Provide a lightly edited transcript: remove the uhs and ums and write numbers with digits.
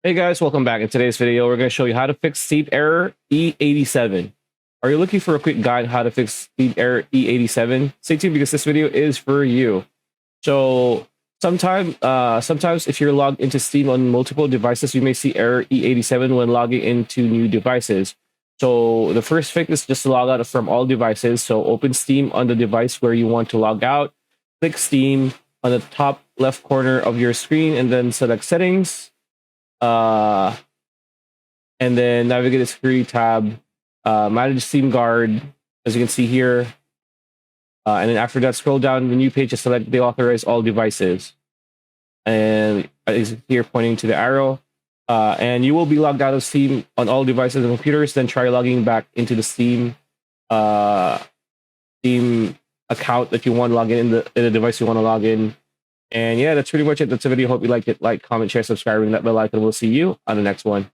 Hey guys, welcome back. In today's video, we're going to show you how to fix Steam error E87. Are you looking for a quick guide how to fix Steam error E87? Stay tuned because this video is for you. So sometimes if you're logged into Steam on multiple devices, you may see error E87 when logging into new devices. So the first fix is just to log out from all devices. So open Steam on the device where you want to log out. Click Steam on the top left corner of your screen and then select Settings. And then navigate the security tab, manage Steam Guard, as you can see here. And then after that, scroll down the new page to select deauthorize all devices. And is here pointing to the arrow. And you will be logged out of Steam on all devices and computers. Then try logging back into the Steam account that you want to log in the device you want to log in. And yeah, that's pretty much it. That's the video. Hope you liked it. Like, comment, share, subscribe, and that bell icon. We'll see you on the next one.